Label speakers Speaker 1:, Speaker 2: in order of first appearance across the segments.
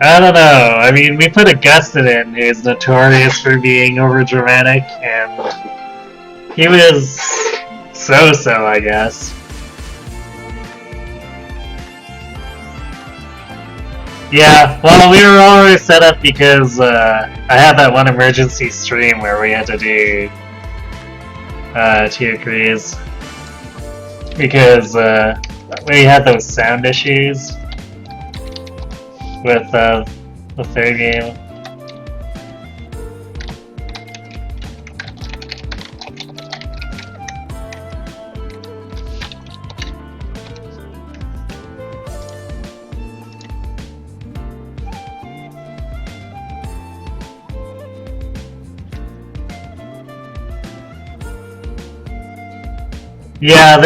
Speaker 1: I don't know. I mean, we put Augustin in, who's notorious for being overdramatic, and he was so-so, I guess. Yeah, well, we were already set up because I had that one emergency stream where we had to do Tierkreis because we had those sound issues with the third game. Yeah,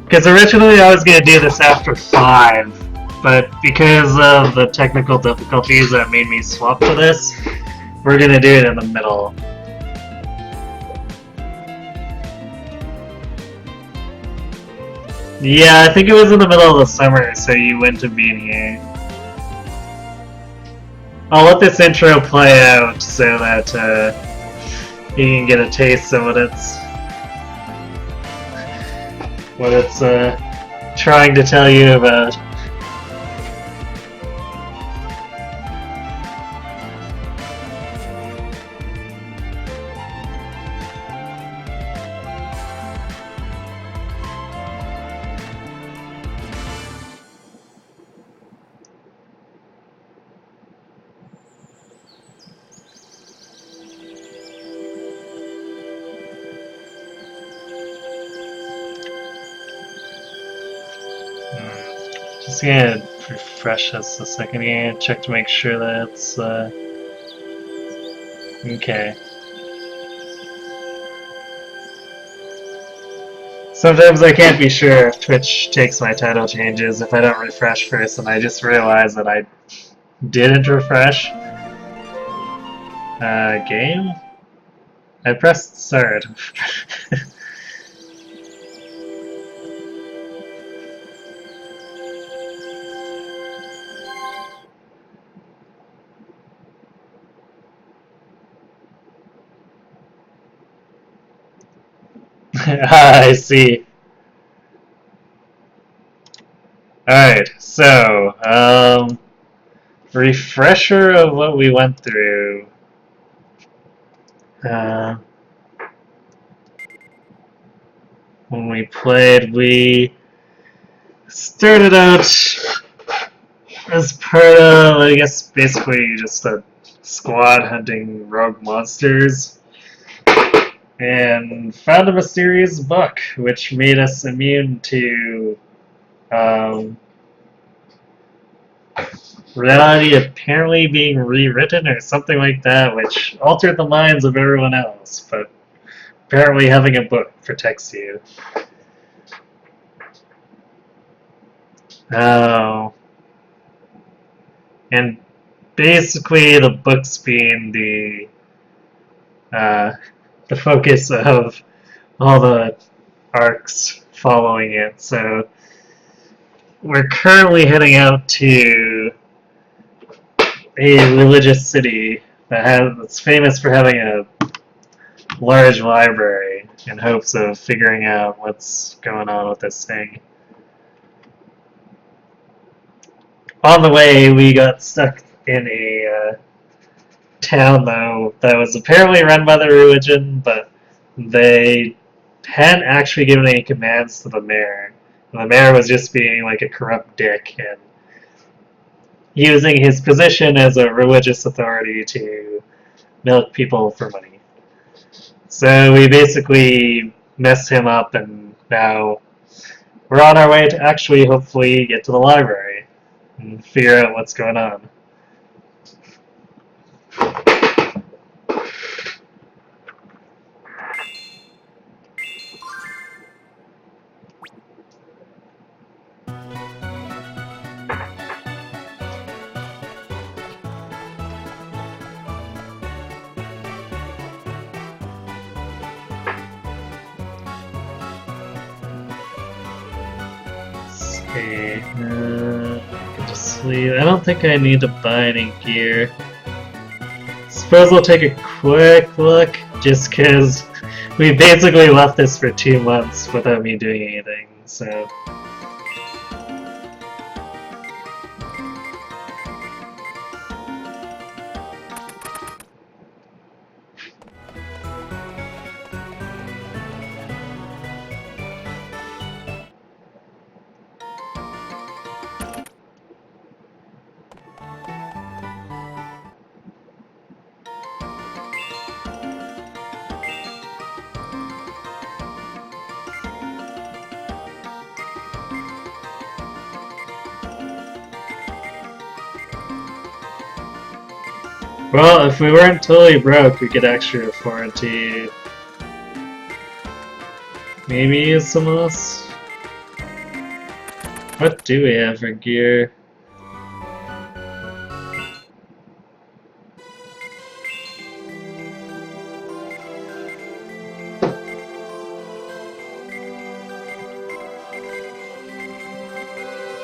Speaker 1: because originally I was gonna do this after 5, but because of the technical difficulties that made me swap to this, we're gonna do it in the middle. Yeah, I think it was in the middle of the summer, so you wouldn't have been here. I'll let this intro play out so that you can get a taste of what it's trying to tell you about. Just gonna refresh this a second here, check to make sure that it's okay. Sometimes I can't be sure if Twitch takes my title changes if I don't refresh first, and I just realized that I didn't refresh. Game? I pressed start. I see. Alright, so, refresher of what we went through. When we played, we started out as part of, I guess, basically just a squad hunting rogue monsters, and found a mysterious book which made us immune to reality apparently being rewritten or something like that, which altered the minds of everyone else, but apparently having a book protects you. Oh. And basically the book's being the focus of all the arcs following it. So we're currently heading out to a religious city that's famous for having a large library in hopes of figuring out what's going on with this thing. On the way, we got stuck in a town, though, that was apparently run by the religion, but they hadn't actually given any commands to the mayor. And the mayor was just being like a corrupt dick and using his position as a religious authority to milk people for money. So we basically messed him up, and now we're on our way to actually hopefully get to the library and figure out what's going on. Okay, I can just leave. I don't think I need to buy any gear. Suppose we'll take a quick look, just because we basically left this for 2 months without me doing anything, so... Well, if we weren't totally broke, we could actually afford to maybe use some of this. What do we have for gear?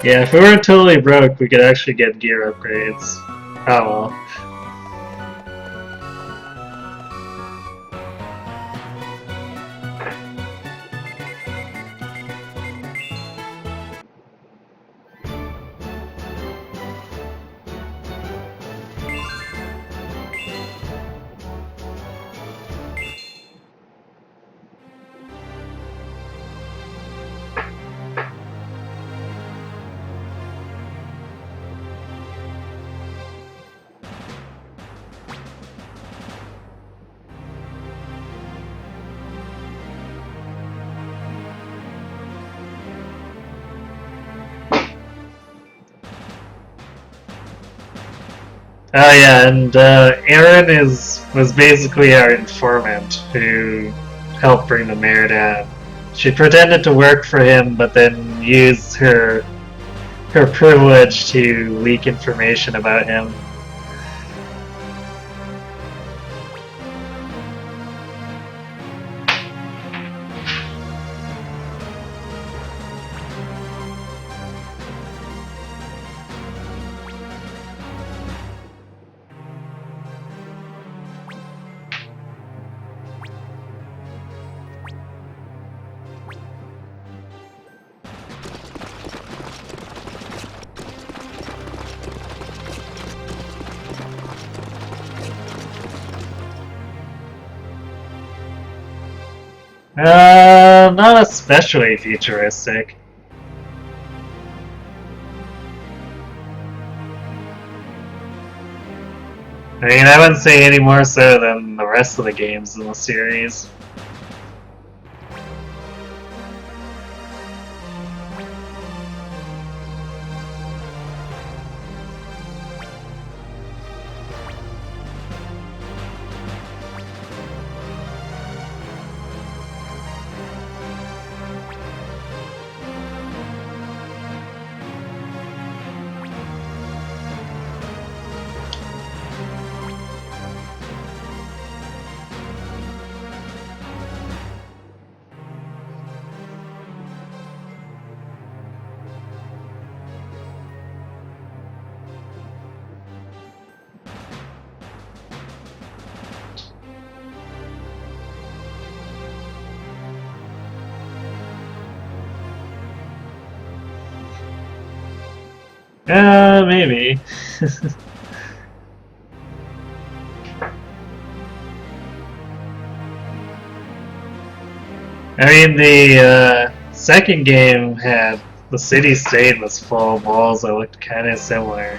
Speaker 1: Yeah, if we weren't totally broke, we could actually get gear upgrades. Oh well. Oh yeah, and Erin was basically our informant who helped bring the mayor down. She pretended to work for him, but then used her privilege to leak information about him. Not especially futuristic. I mean, I wouldn't say any more so than the rest of the games in the series. Maybe. I mean, the second game had the city-state was full of walls that looked kind of similar.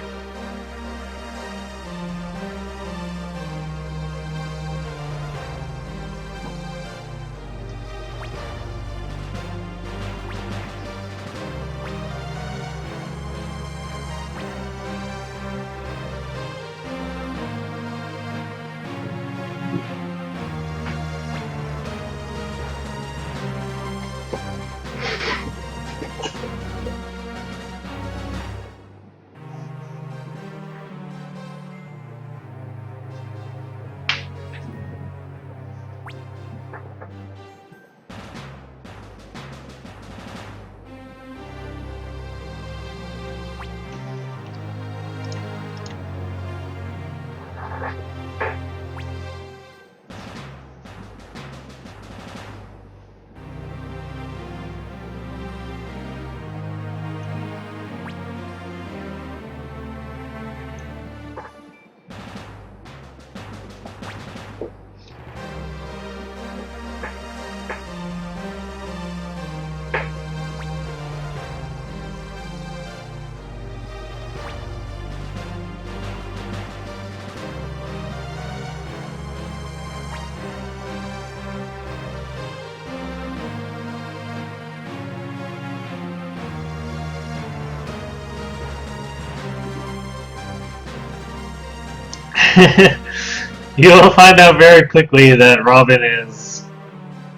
Speaker 1: You will find out very quickly that Robin is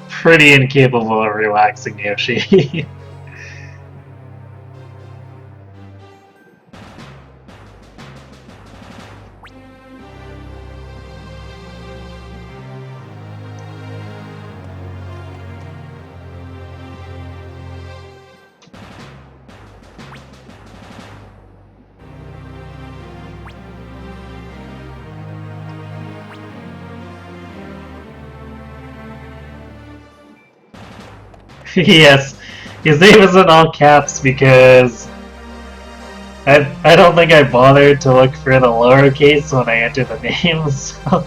Speaker 1: pretty incapable of relaxing Yoshi. Yes, his name is in all caps because I don't think I bothered to look for the lowercase when I entered the name, so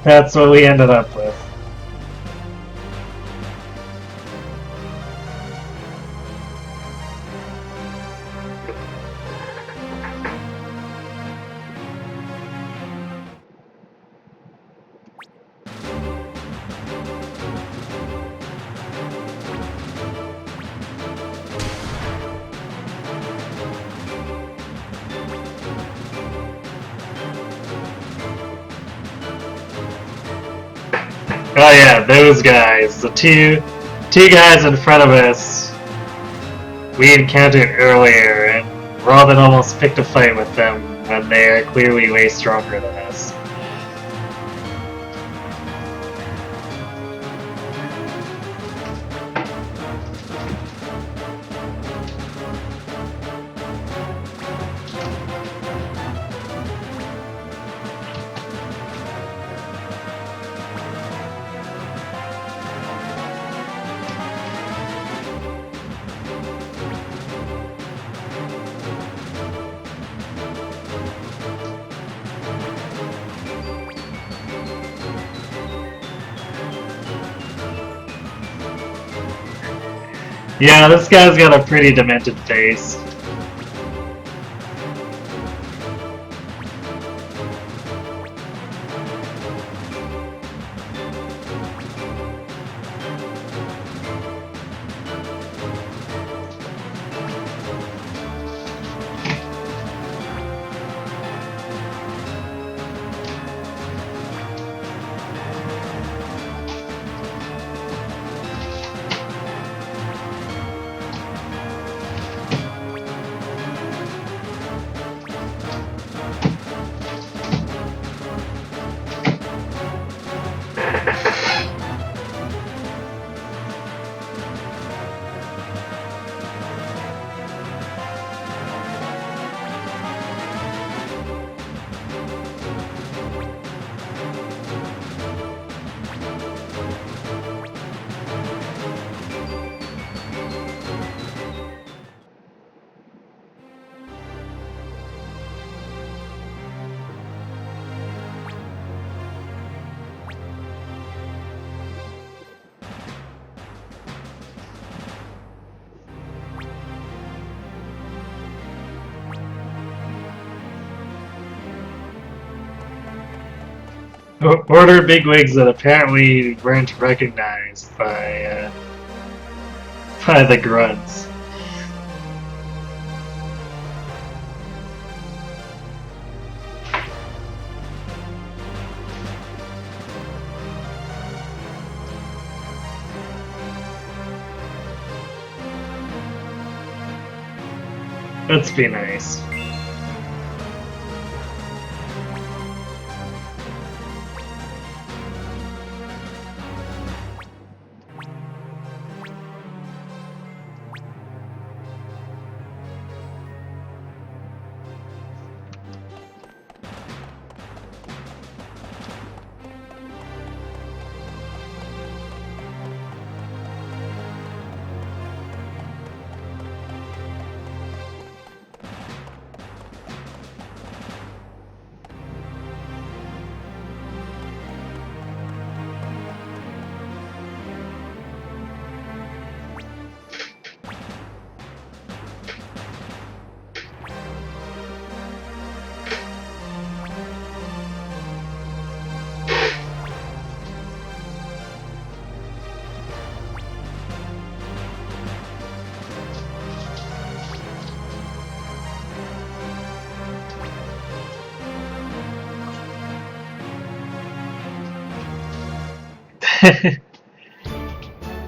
Speaker 1: that's what we ended up with. Oh yeah, those guys, the two guys in front of us we encountered earlier, and Robin almost picked a fight with them when they are clearly way stronger than us. Yeah, this guy's got a pretty demented face. Order bigwigs that apparently weren't recognized by the grunts. Let's be nice.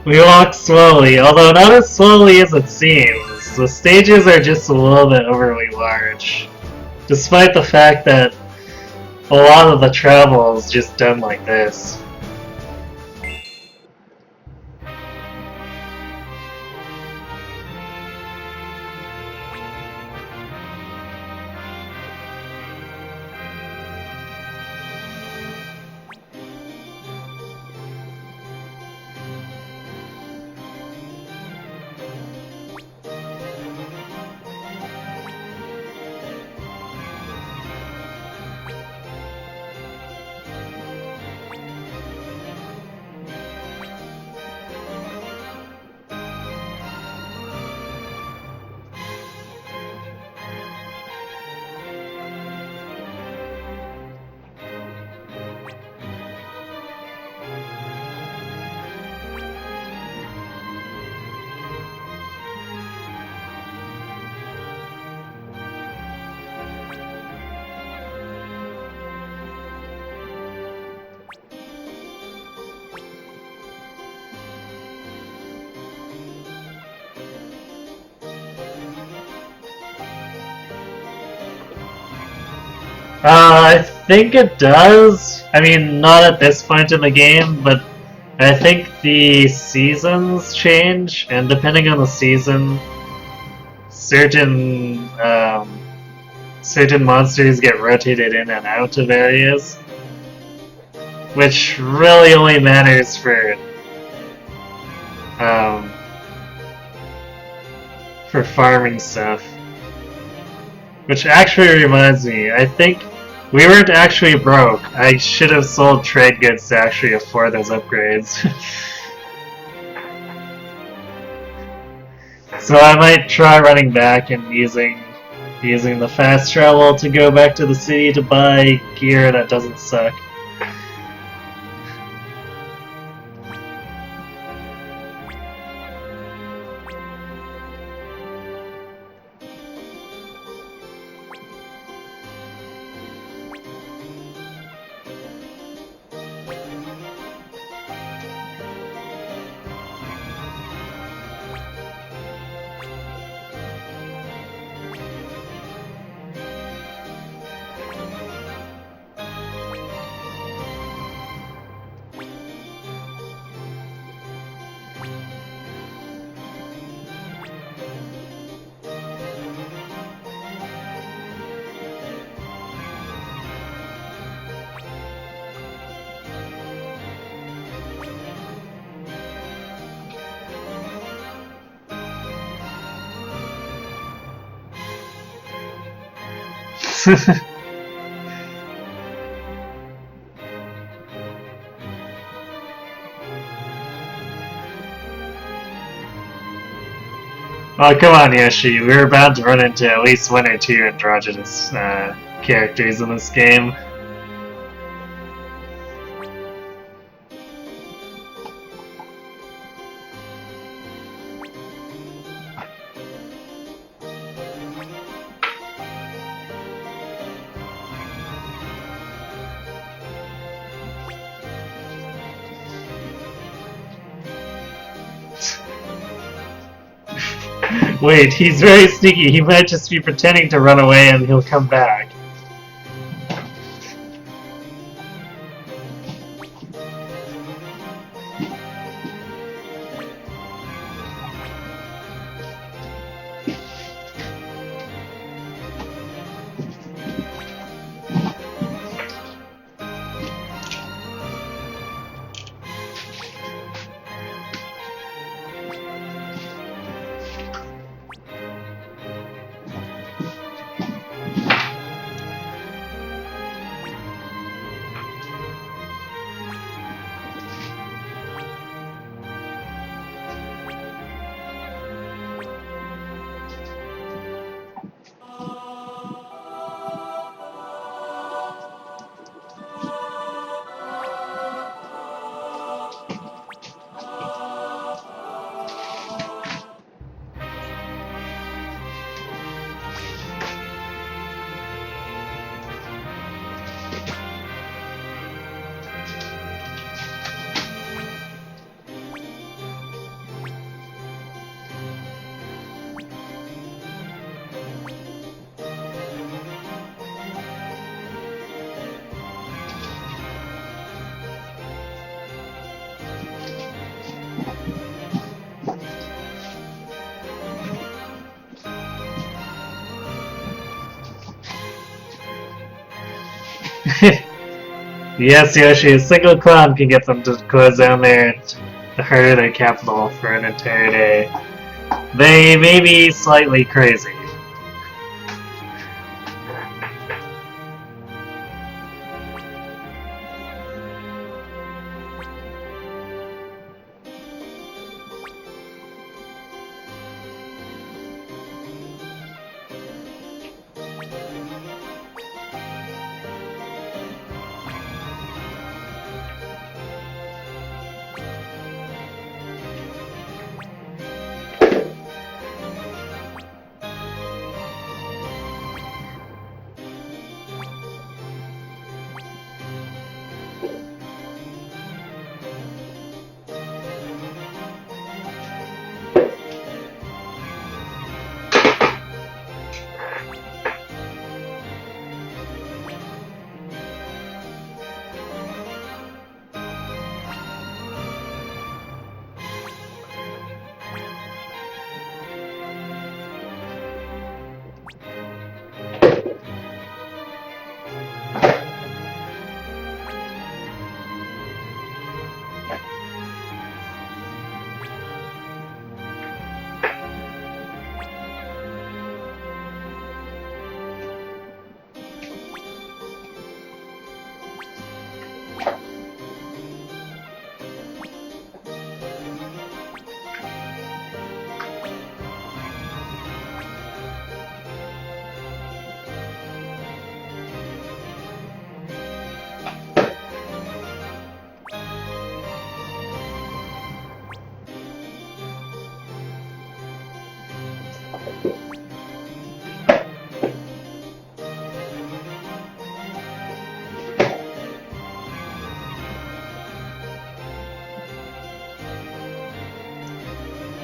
Speaker 1: We walk slowly, although not as slowly as it seems. The stages are just a little bit overly large, despite the fact that a lot of the travel is just done like this. I think it does. I mean, not at this point in the game, but I think the seasons change, and depending on the season, certain certain monsters get rotated in and out of areas, which really only matters um, for farming stuff. Which actually reminds me, I think we weren't actually broke. I should have sold trade goods to actually afford those upgrades. So I might try running back and using the fast travel to go back to the city to buy gear that doesn't suck. Oh, come on, Yoshi. We're about to run into at least one or two androgynous characters in this game. Wait, he's very sneaky. He might just be pretending to run away and he'll come back. Yes, Yoshi, a single clown can get them to close down their the heart of their capital for an entire day. They may be slightly crazy.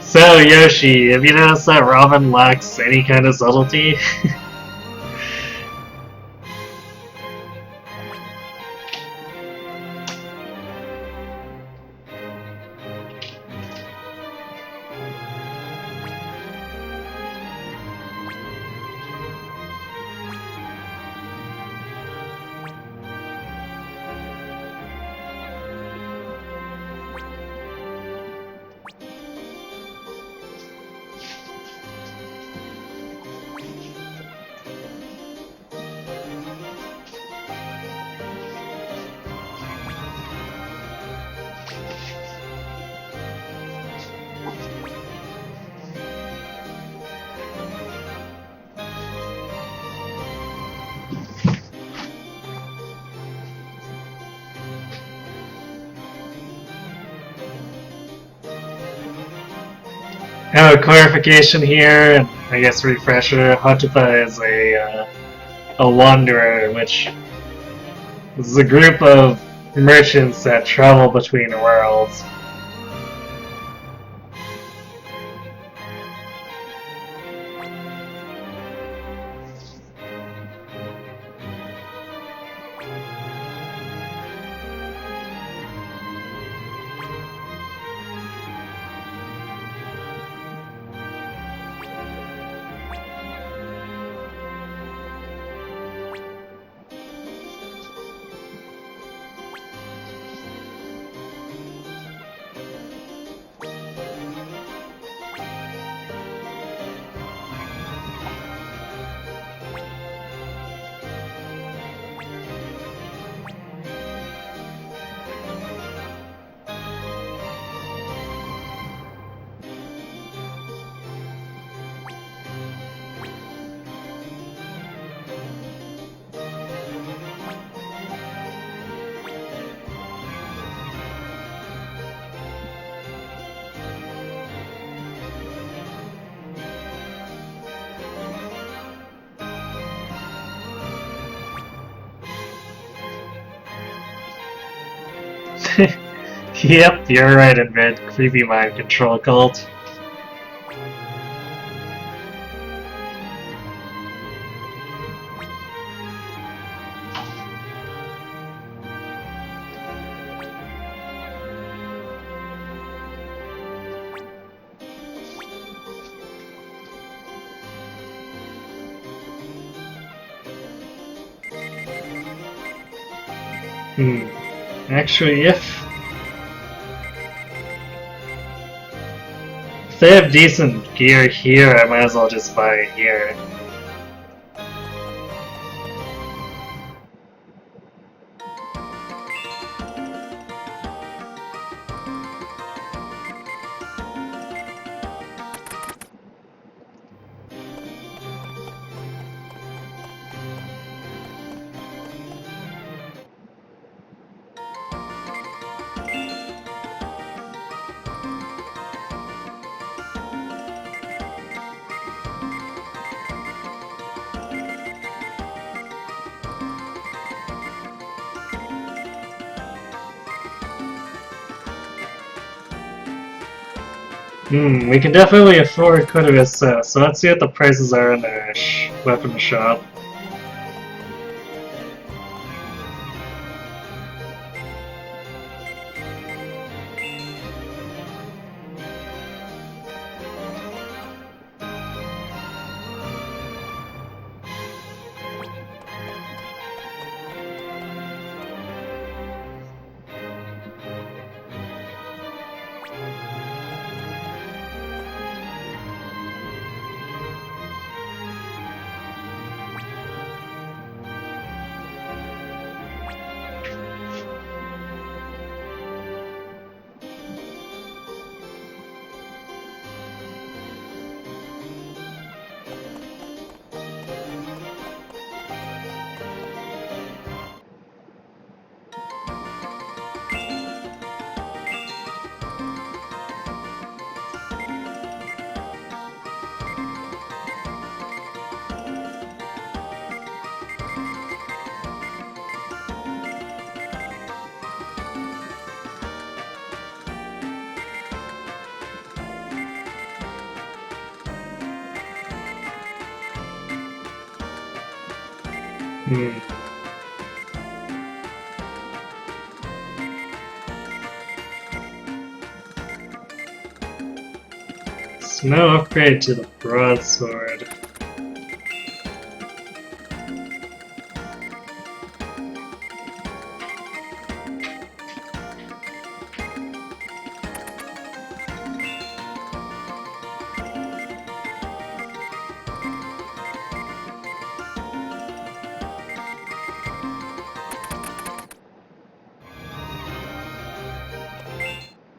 Speaker 1: So, Yoshi, have you noticed that Robin lacks any kind of subtlety? Oh, clarification here, and I guess refresher. Hatupa is a wanderer, which is a group of merchants that travel between worlds. Yep, you're right, Admit. Creepy mind control cult. Hmm. Actually, if they have decent gear here, I might as well just buy it here. We can definitely afford Kodavista, so let's see what the prices are in the weapon shop. Hmm. So no upgrade to the broadsword.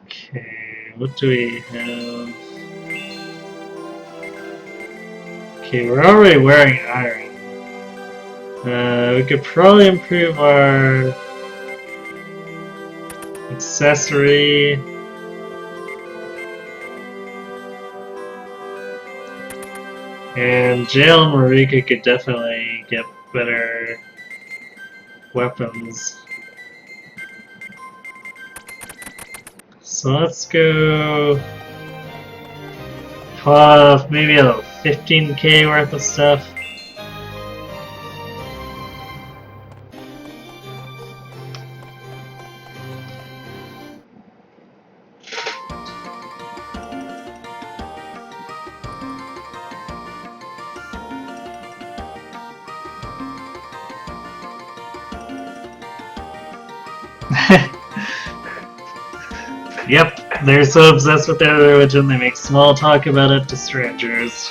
Speaker 1: Okay, what do we have? Okay, we're already wearing iron. We could probably improve our accessory. And Jail and Marika could definitely get better weapons. So let's go maybe a 15k worth of stuff. Yep, they're so obsessed with their religion they make small talk about it to strangers.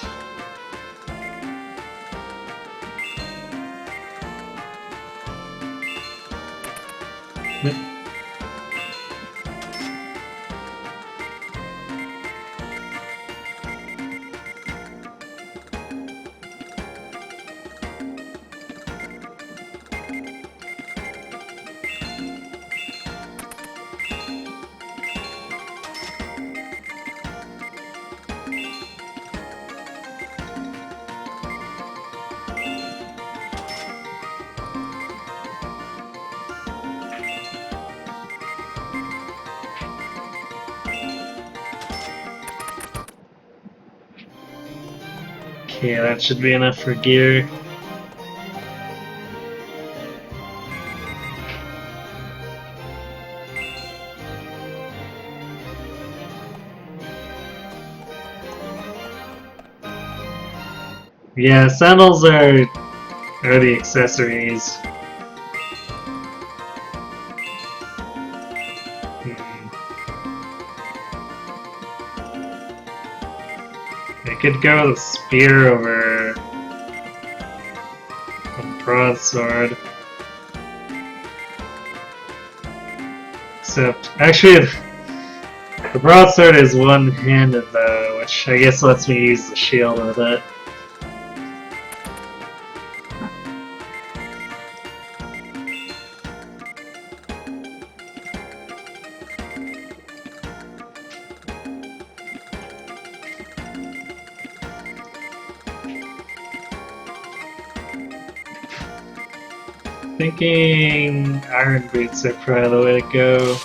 Speaker 1: Okay, that should be enough for gear. Yeah, sandals are the accessories. could go with a spear over a broadsword. Except, actually, the broadsword is one-handed though, which I guess lets me use the shield with it. Thinking iron boots are probably the way to go.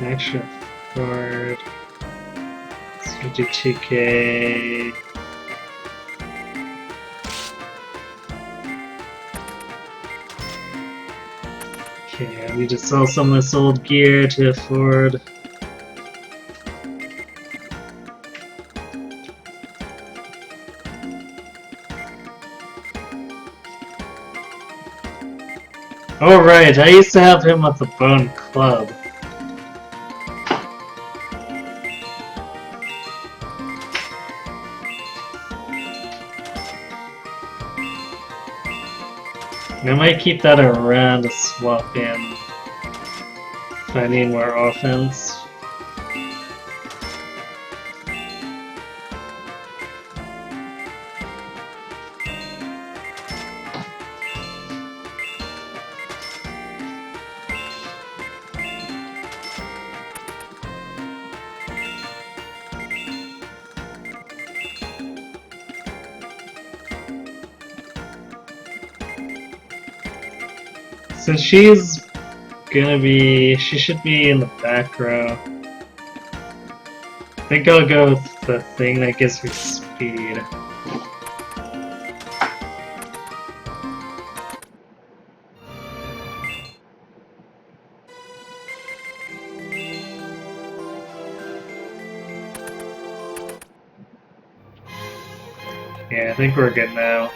Speaker 1: Connection forward. 52k. Okay, I need to sell some of this old gear to afford. Oh right, I used to have him with the bone club. I might keep that around to swap in if I need more offense. So she should be in the back row. I think I'll go with the thing that gives her speed. Yeah, I think we're good now.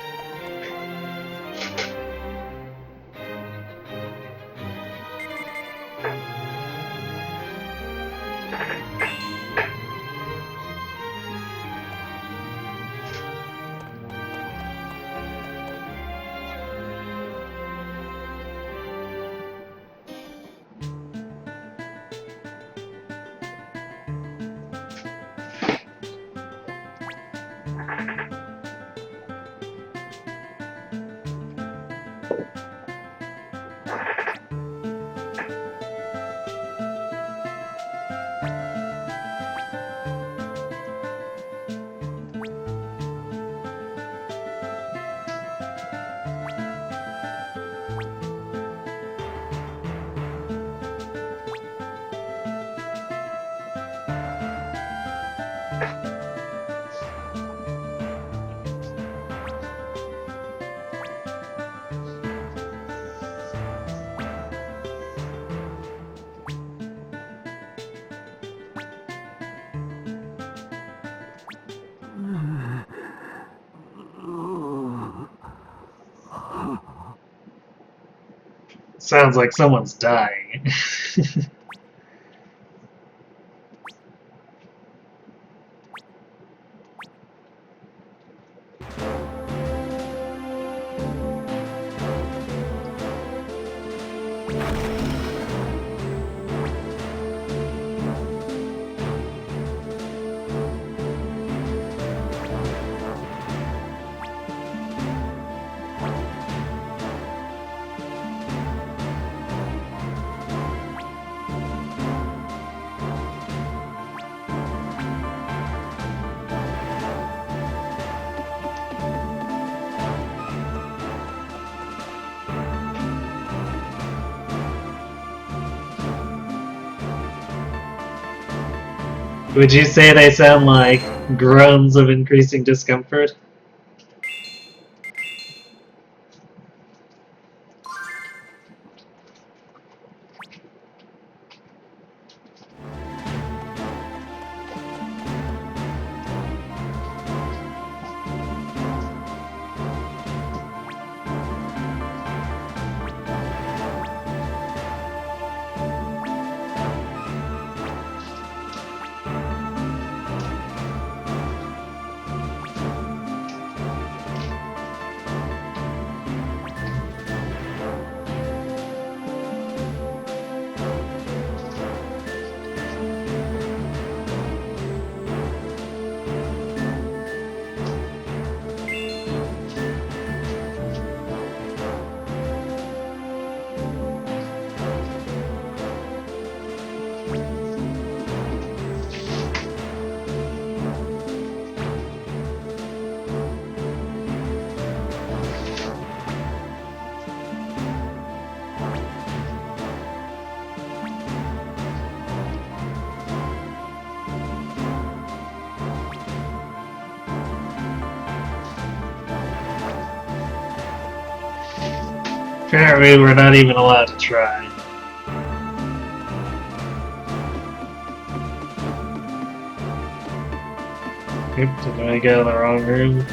Speaker 1: Sounds like someone's dying. Would you say they sound like groans of increasing discomfort? Apparently we're not even allowed to try. Oop, did I go in the wrong room?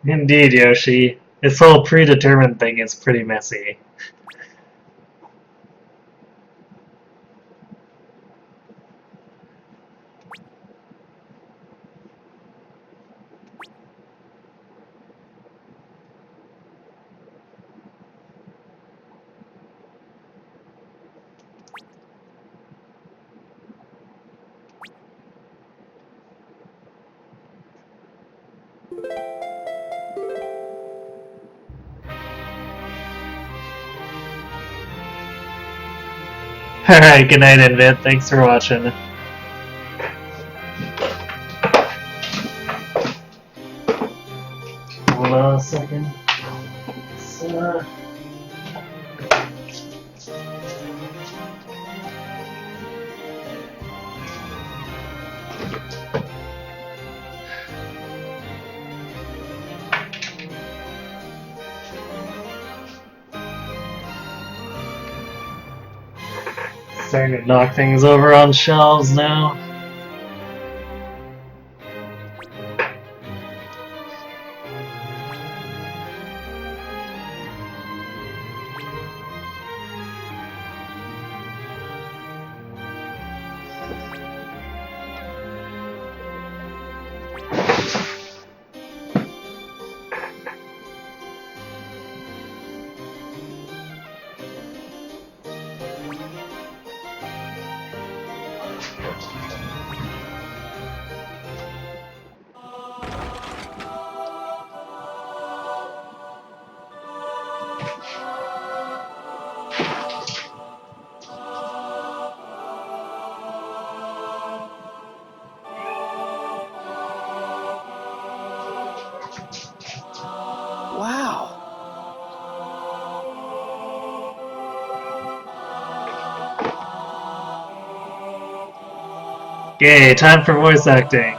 Speaker 1: Indeed, Yoshi. This whole predetermined thing is pretty messy. Alright, good night, Invit. Thanks for watching. Hold on a second. Starting to knock things over on shelves now. Yay, time for voice acting.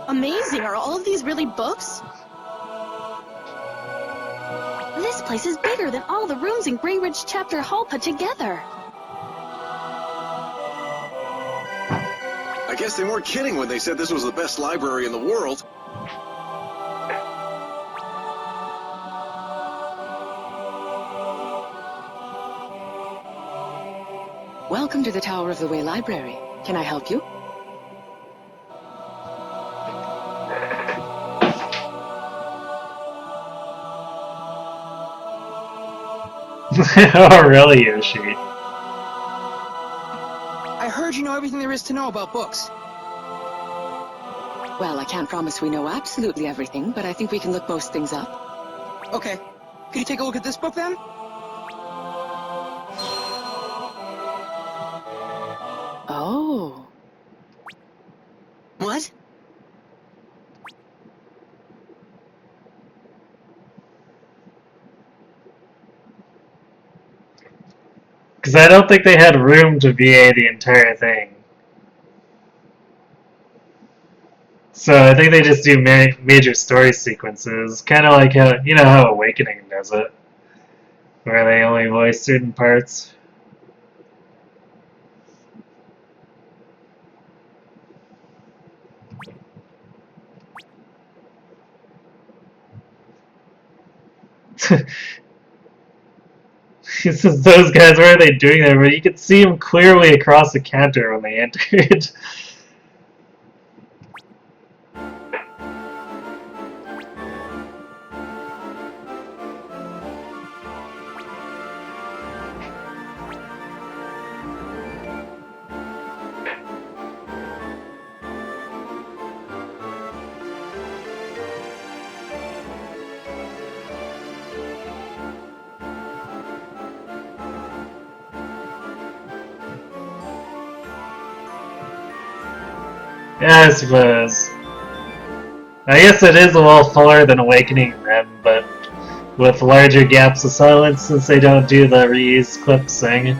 Speaker 2: Amazing! Are all of these really books? This place is bigger than all the rooms in Grey Ridge Chapter Hall put together.
Speaker 3: I guess they weren't kidding when they said this was the best library in the world.
Speaker 4: Welcome to the Tower of the Way Library. Can I help you?
Speaker 1: Oh, really, Yoshi?
Speaker 5: I heard you know everything there is to know about books.
Speaker 4: Well, I can't promise we know absolutely everything, but I think we can look most things up.
Speaker 5: Okay. Could you take a look at this book then?
Speaker 4: Oh.
Speaker 5: What?
Speaker 1: Because I don't think they had room to VA the entire thing. So I think they just do major story sequences, kind of like how, you know how Awakening does it, where they only voice certain parts. It's just those guys, what are they doing there? But you could see them clearly across the counter when they entered. Yeah, I suppose. I guess it is a little fuller than Awakening then, but with larger gaps of silence since they don't do the reused clips thing.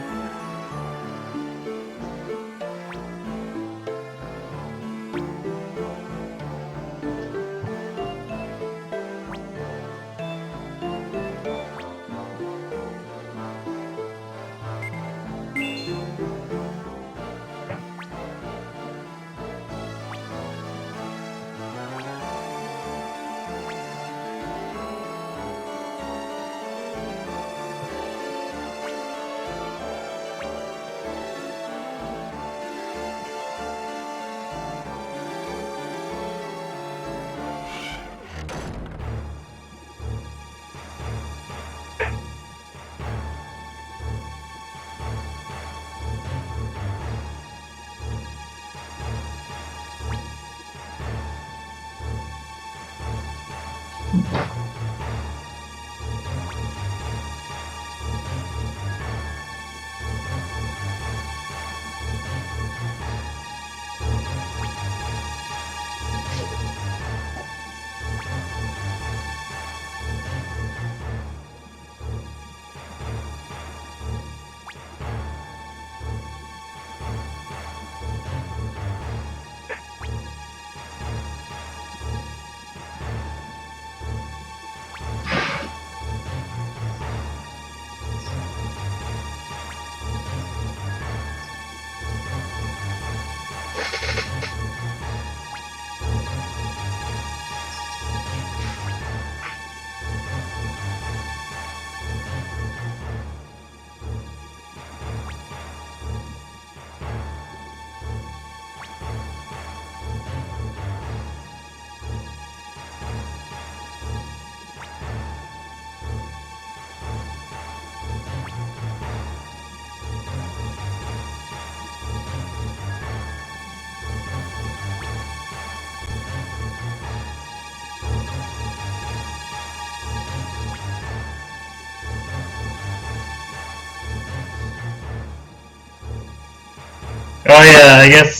Speaker 1: Oh yeah, I guess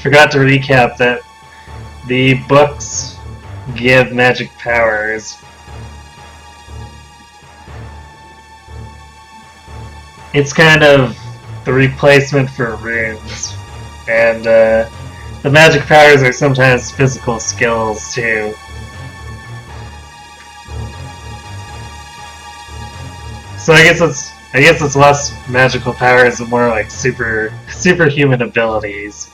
Speaker 1: forgot to recap that the books give magic powers. It's kind of the replacement for runes And the magic powers are sometimes physical skills too. So I guess it's less magical powers and more like superhuman abilities.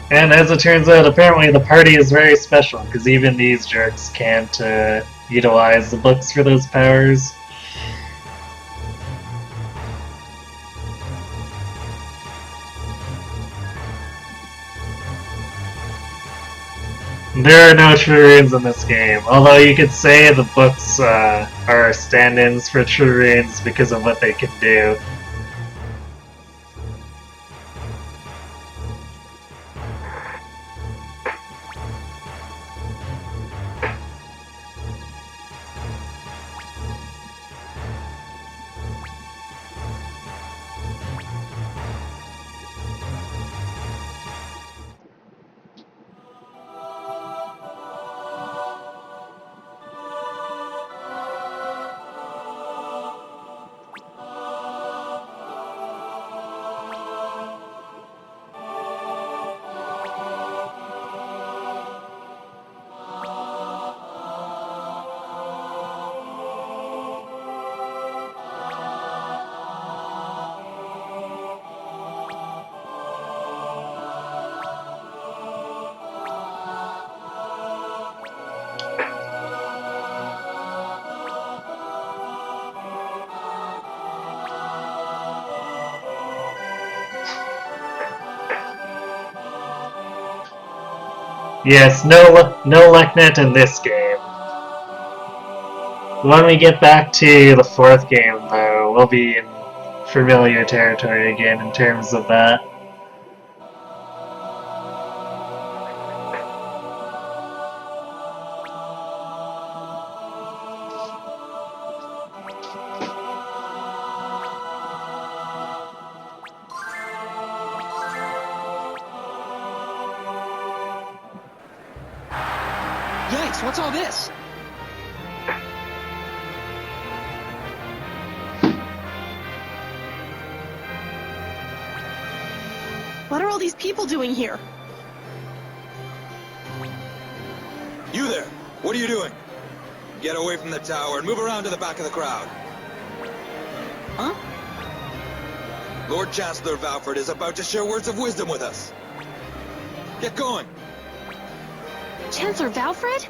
Speaker 1: And as it turns out, apparently the party is very special, because even these jerks can't utilize the books for those powers. There are no true runes in this game, although you could say the books are stand-ins for true runes because of what they can do. Yes, no Leknet in this game. When we get back to the fourth game, though, we'll be in familiar territory again in terms of that.
Speaker 5: Yikes, what's all this?
Speaker 2: What are all these people doing here?
Speaker 6: You there! What are you doing? Get away from the tower and move around to the back of the crowd.
Speaker 5: Huh?
Speaker 6: Lord Chancellor Valford is about to share words of wisdom with us. Get going!
Speaker 2: Chancellor Valfred?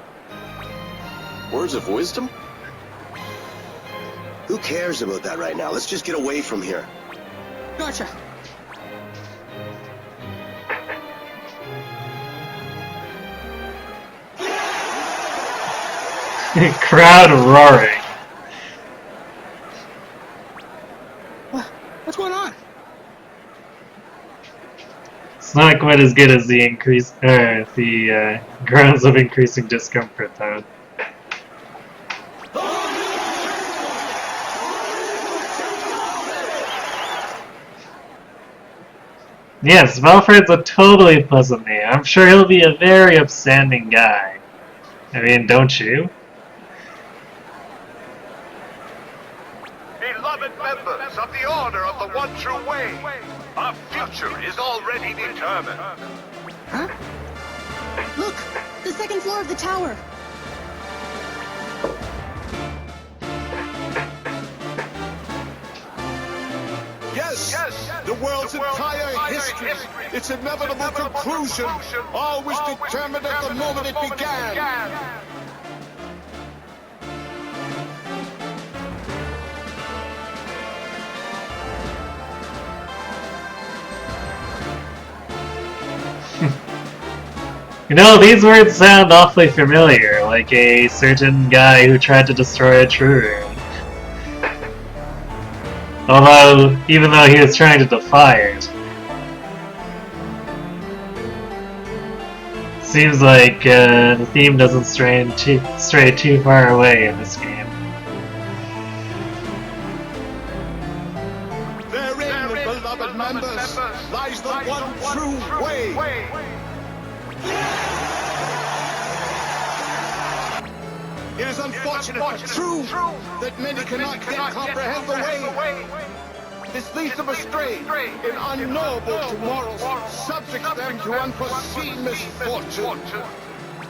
Speaker 3: Words of wisdom?
Speaker 7: Who cares about that right now? Let's just get away from here.
Speaker 5: Gotcha.
Speaker 1: Crowd roaring.
Speaker 5: What's going on?
Speaker 1: It's not quite as good as the grounds of increasing discomfort, though. Yes, Valfred's a totally pleasant name. I'm sure he'll be a very upstanding guy. I mean, don't you?
Speaker 8: Beloved members of the Order of the One True Way, our future is already determined.
Speaker 5: Huh?
Speaker 2: Look! The second floor of the tower!
Speaker 8: Yes, the world's entire history, its inevitable conclusion, always determined at the moment it began.
Speaker 1: You know, these words sound awfully familiar, like a certain guy who tried to destroy a true rune. Although, even though he was trying to defy it. Seems like the theme doesn't stray too far away in this game.
Speaker 8: Therein, beloved members, lies the one true way. It is unfortunate but true that many cannot yet comprehend the way. This leads them astray in unknowable tomorrows, subjects them to unforeseen misfortune.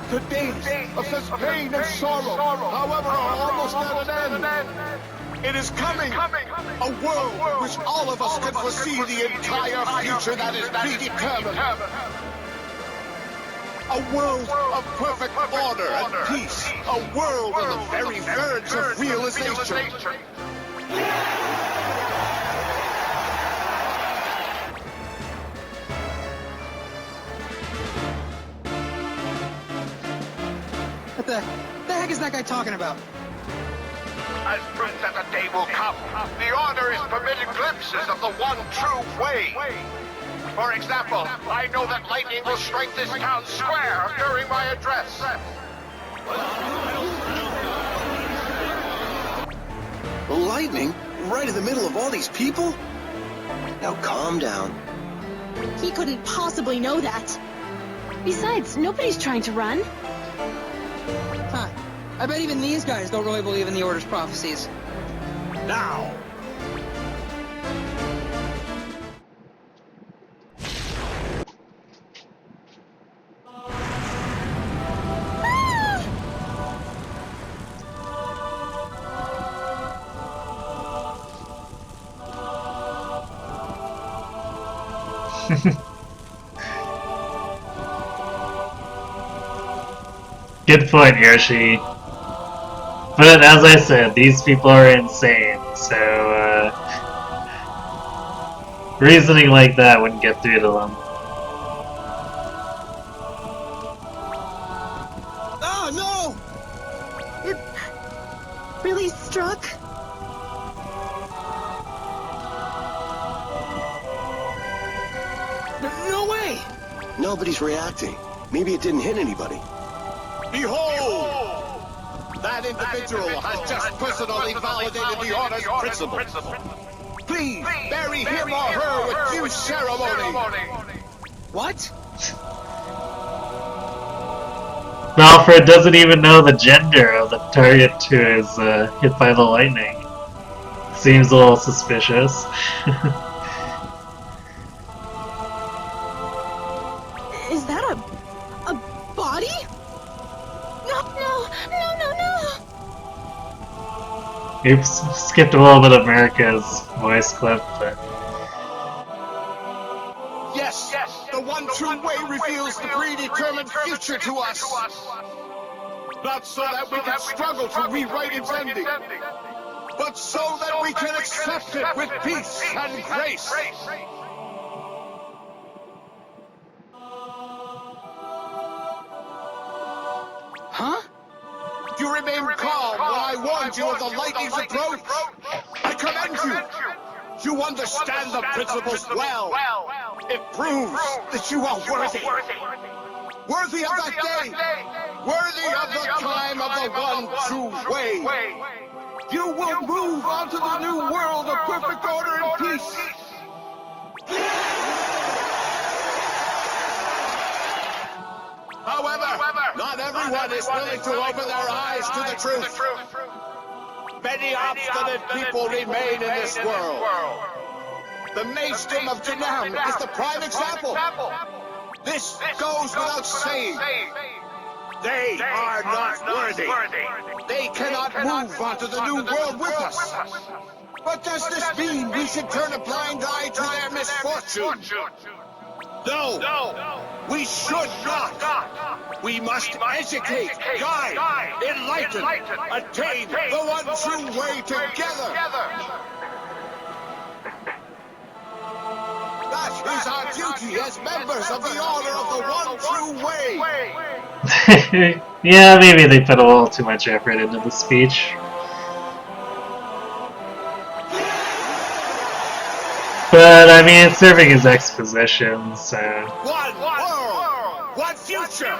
Speaker 8: The days of such pain and sorrow, however, are almost at an end. It is coming, a world which all of us can foresee the entire future that is predetermined. A world of perfect order and peace. A world on the very verge of realization.
Speaker 5: What the heck is that guy talking about?
Speaker 8: As proof that the day will come, the Order is permitted glimpses of the one true way. For example, I know that lightning will strike this town square during my address.
Speaker 7: Lightning? Right in the middle of all these people? Now calm down.
Speaker 2: He couldn't possibly know that. Besides, nobody's trying to run.
Speaker 5: Huh. I bet even these guys don't really believe in the Order's prophecies.
Speaker 8: Now!
Speaker 1: Good point, Yoshi. But as I said, these people are insane, so reasoning like that wouldn't get through to them.
Speaker 5: Oh, no!
Speaker 2: It really struck?
Speaker 5: No way!
Speaker 7: Nobody's reacting. Maybe it didn't hit anybody.
Speaker 8: Behold! That individual has just personally validated the Order's principle. Please, bury him or her with due ceremony.
Speaker 5: What?
Speaker 1: Alfred doesn't even know the gender of the target who is hit by the lightning. Seems a little suspicious.
Speaker 2: Is that a body? No.
Speaker 1: Oops, skipped a little bit of America's voice clip, but
Speaker 8: Yes, the one true way reveals the predetermined future to us. Not so that we can struggle to rewrite its ending, but so that we can accept it with peace and grace.
Speaker 5: Huh?
Speaker 8: You remain calm when I warned you of the lightning's approach. I commend you. You understand the principles well. It proves that you are worthy. Worthy of that day. Worthy of the time of the one true way. You will move on to the new world of perfect order and peace. However, not everyone is willing to open their eyes to the truth. Many obstinate people remain in this world. The maelstrom of Janam is the prime example. This goes without saying. They are not worthy. They cannot move onto the new world with us. But does this mean we should turn a blind eye to their misfortune? No, we should not. We must educate, guide, enlighten, attain the one true way together. That is our duty as members of the Order of the One True Way.
Speaker 1: yeah, maybe they put a little too much effort into the speech. But, I mean, it's serving as exposition, so...
Speaker 8: One world, one future.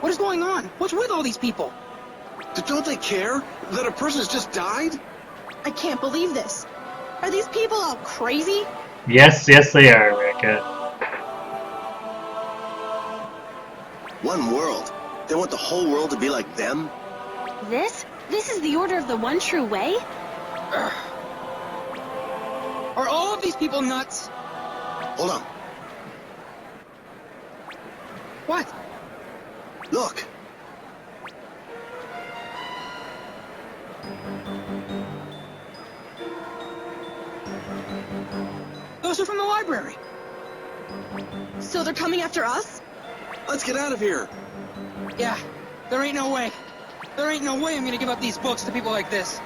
Speaker 5: What is going on? What's with all these people?
Speaker 7: Don't they care that a person's just died?
Speaker 2: I can't believe this. Are these people all crazy?
Speaker 1: Yes, they are, Rika.
Speaker 7: One world? They want the whole world to be like them?
Speaker 2: This is the order of the one true way?
Speaker 5: Are all of these people nuts?
Speaker 7: Hold on.
Speaker 5: What?
Speaker 7: Look.
Speaker 5: Those are from the library.
Speaker 2: So they're coming after us?
Speaker 7: Let's get out of here.
Speaker 5: Yeah, there ain't no way. There ain't no way I'm gonna give up these books to people like this.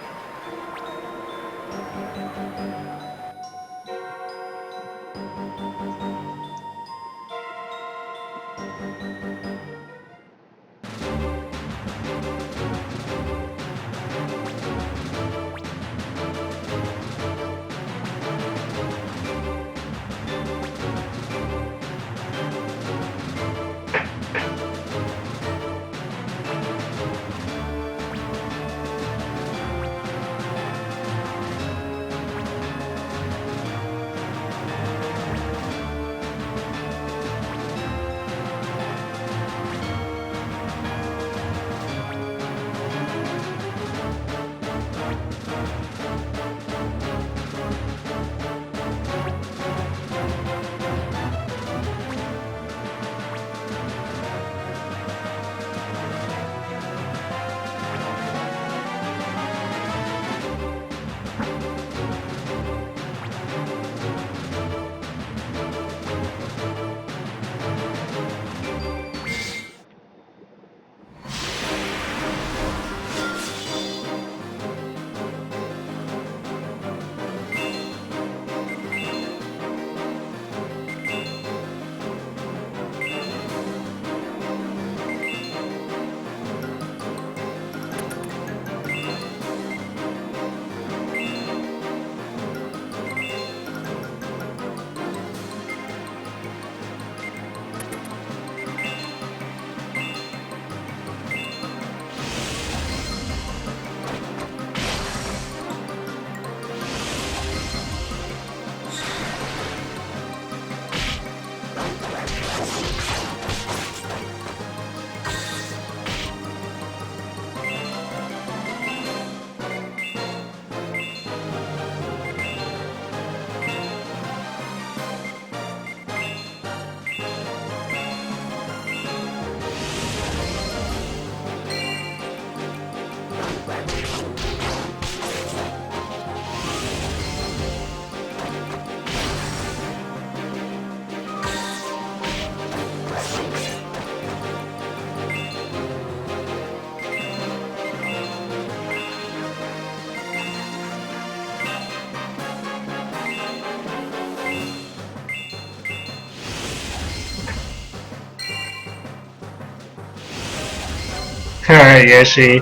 Speaker 1: Alright, Yoshi.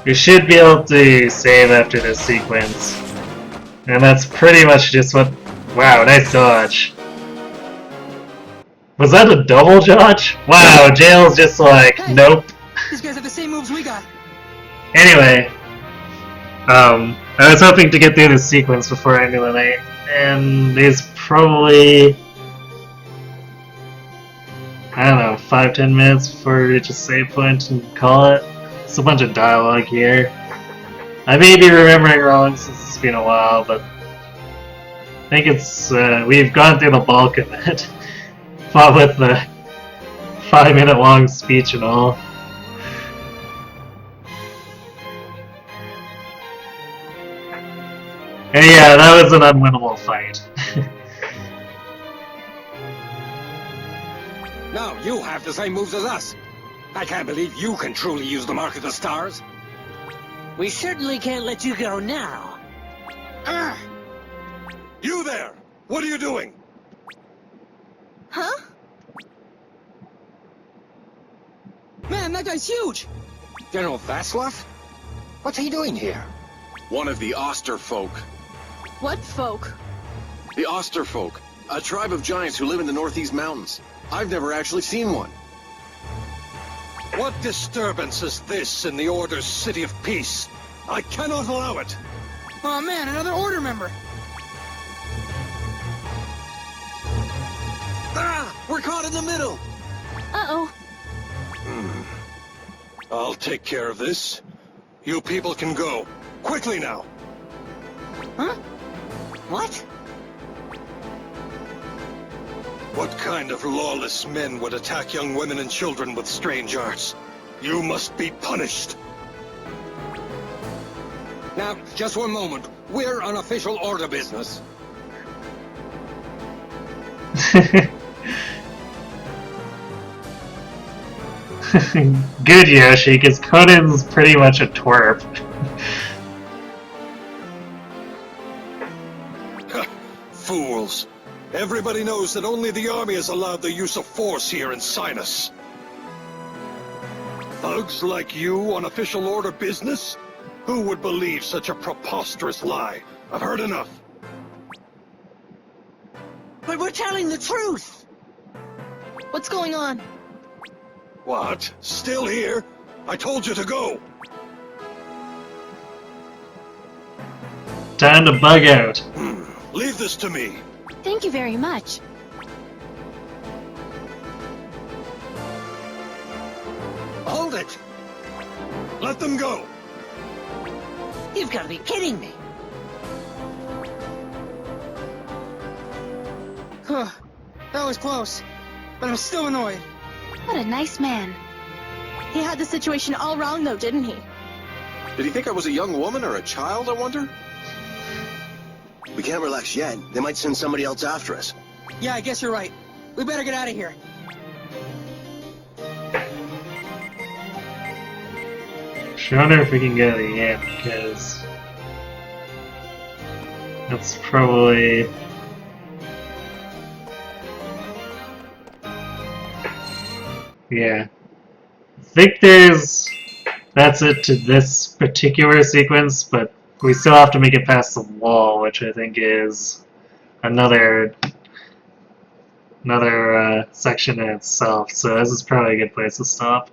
Speaker 1: You should be able to save after this sequence. And that's pretty much just what... Wow, nice dodge. Was that a double dodge? Wow, Jail's just like,
Speaker 5: Hey.
Speaker 1: nope.
Speaker 5: These guys have the same moves we got.
Speaker 1: Anyway, I was hoping to get through this sequence before I knew the night, and there's probably, I don't know, 5-10 minutes before we reach a save point and call it. It's a bunch of dialogue here. I may be remembering wrong since it's been a while, but I think it's, we've gone through the bulk of it. Fought with the 5-minute long speech and all. And yeah, that was an unwinnable fight.
Speaker 8: Now you have the same moves as us. I can't believe you can truly use the Mark of the Stars.
Speaker 9: We certainly can't let you go now.
Speaker 8: Ah! You there! What are you doing?
Speaker 2: Huh?
Speaker 5: Man, that guy's huge!
Speaker 8: General Vaslov? What's he doing here?
Speaker 3: One of the Osterfolk.
Speaker 2: What folk?
Speaker 3: The Osterfolk, a tribe of giants who live in the Northeast Mountains. I've never actually seen one.
Speaker 8: What disturbance is this in the Order's City of Peace? I cannot allow it!
Speaker 5: Oh man, another Order member!
Speaker 7: Ah! We're caught in the middle!
Speaker 2: Uh-oh.
Speaker 6: I'll take care of this. You people can go. Quickly now!
Speaker 9: Huh? What?
Speaker 6: What kind of lawless men would attack young women and children with strange arts? You must be punished!
Speaker 5: Now, just one moment. We're on official order business.
Speaker 1: Good, Yoshi, because Conan's pretty much a twerp.
Speaker 6: Fools. Everybody knows that only the army is allowed the use of force here in Sinus. Thugs like you on official order business? Who would believe such a preposterous lie? I've heard enough.
Speaker 9: But we're telling the truth!
Speaker 2: What's going on?
Speaker 6: What? Still here? I told you to go!
Speaker 1: Time to bug out.
Speaker 6: Leave this to me.
Speaker 2: Thank you very much.
Speaker 6: Hold it! Let them go!
Speaker 9: You've got to be kidding me!
Speaker 5: Huh. That was close. But I'm still annoyed.
Speaker 2: What a nice man. He had the situation all wrong, though, didn't he?
Speaker 3: Did he think I was a young woman or a child, I wonder?
Speaker 7: We can't relax yet. They might send somebody else after us.
Speaker 5: Yeah, I guess you're right. We better get out of here.
Speaker 1: I wonder if we can go to the inn, because that's probably... Yeah. I think that's it to this particular sequence, but we still have to make it past the wall, which I think is another section in itself, so this is probably a good place to stop.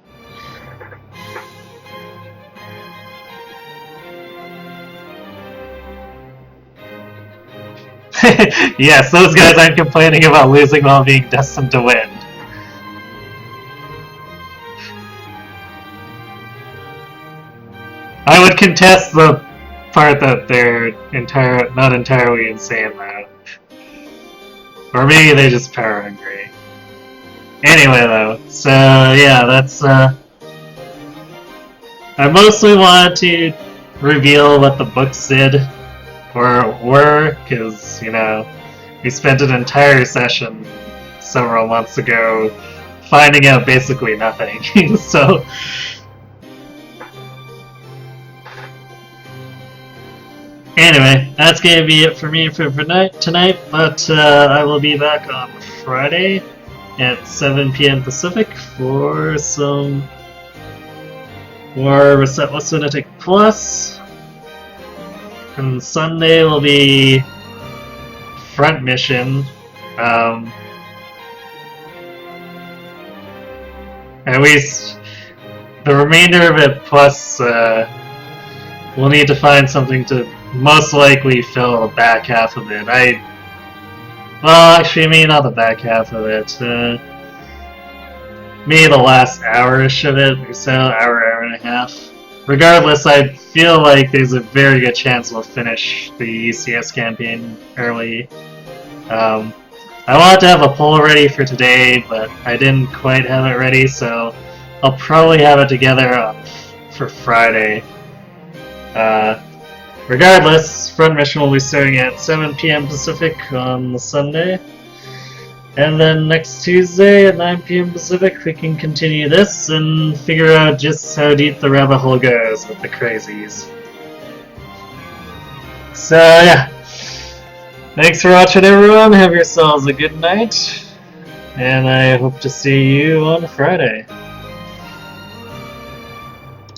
Speaker 1: Yes, those guys aren't complaining about losing while being destined to win. I would contest the part that they're not entirely insane, though. Or maybe they just power hungry. Anyway, though, so yeah, that's I mostly wanted to reveal what the books did, or were, because, you know, we spent an entire session several months ago finding out basically nothing, so... Anyway, that's gonna be it for me for tonight, but I will be back on Friday at 7 p.m. Pacific for some more Resetless Lunatic Plus. And Sunday will be Front Mission. At least the remainder of it, plus we'll need to find something to most likely fill the back half of it. Well, actually, maybe not the back half of it. Maybe the last hour-ish of it, or so, hour and a half. Regardless, I feel like there's a very good chance we'll finish the UCS campaign early. I wanted to have a poll ready for today, but I didn't quite have it ready, so I'll probably have it together for Friday. Regardless, Front Mission will be starting at 7 p.m. Pacific on the Sunday. And then next Tuesday at 9 p.m. Pacific, we can continue this and figure out just how deep the rabbit hole goes with the crazies. So, yeah. Thanks for watching, everyone. Have yourselves a good night. And I hope to see you on Friday.